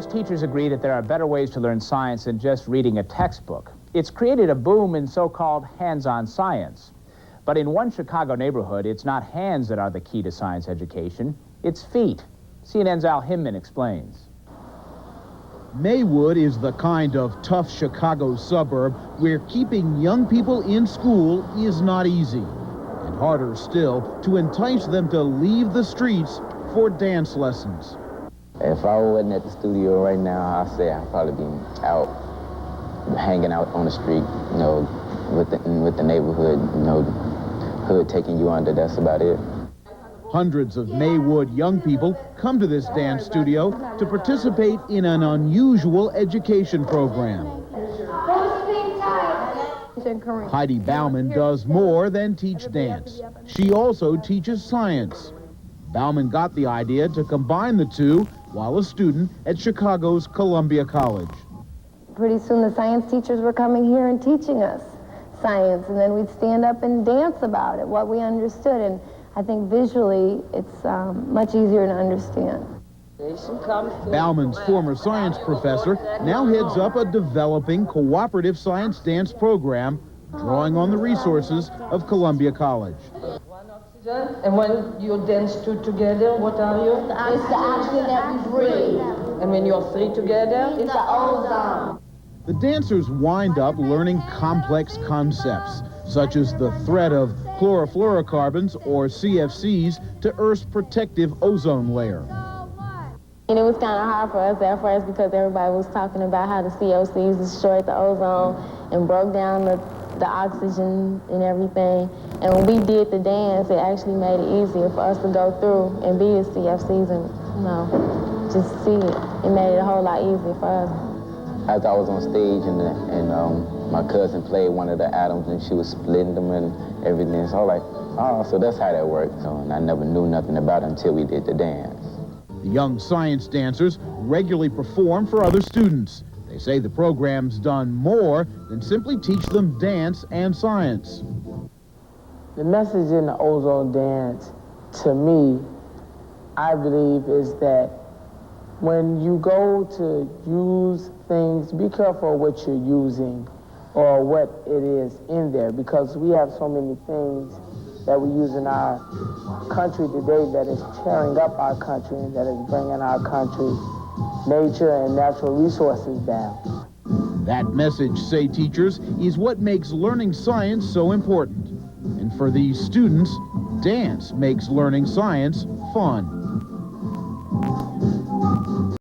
Most teachers agree that there are better ways to learn science than just reading a textbook. It's created a boom in so-called hands-on science. But in one Chicago neighborhood, it's not hands that are the key to science education, it's feet. CNN's Al Hinman explains. Maywood is the kind of tough Chicago suburb where keeping young people in school is not easy. And harder still to entice them to leave the streets for dance lessons. If I wasn't at the studio right now, I'd say I'd probably be out, hanging out on the street, you know, with the neighborhood, you know, hood taking you under, that's about it. Hundreds of Maywood young people come to this dance studio to participate in an unusual education program. Heidi Bauman does more than teach dance. She also teaches science. Bauman got the idea to combine the two while a student at Chicago's Columbia College. Pretty soon the science teachers were coming here and teaching us science, and then we'd stand up and dance about it, what we understood, and I think visually it's much easier to understand. Bauman's former science professor now heads up a developing cooperative science dance program, drawing on the resources of Columbia College. And when you dance two together, what are you? It's the oxygen that we breathe. And when you're three together? It's the ozone. The dancers wind up learning complex concepts, such as the threat of chlorofluorocarbons, or CFCs, to Earth's protective ozone layer. And it was kind of hard for us at first because everybody was talking about how the CFCs destroyed the ozone and broke down the oxygen and everything. And when we did the dance, it actually made it easier for us to go through and be the CFCs and, you know, just see it. It made it a whole lot easier for us. After I was on stage and my cousin played one of the atoms and she was splitting them and everything, so I was like, oh, so that's how that worked. So, and I never knew nothing about it until we did the dance. The young science dancers regularly perform for other students. They say the program's done more than simply teach them dance and science. The message in the ozone dance, to me, I believe, is that when you go to use things, be careful what you're using or what it is in there, because we have so many things that we use in our country today that is tearing up our country and that is bringing our country nature and natural resources down. That message, say teachers, is what makes learning science so important. And for these students, dance makes learning science fun.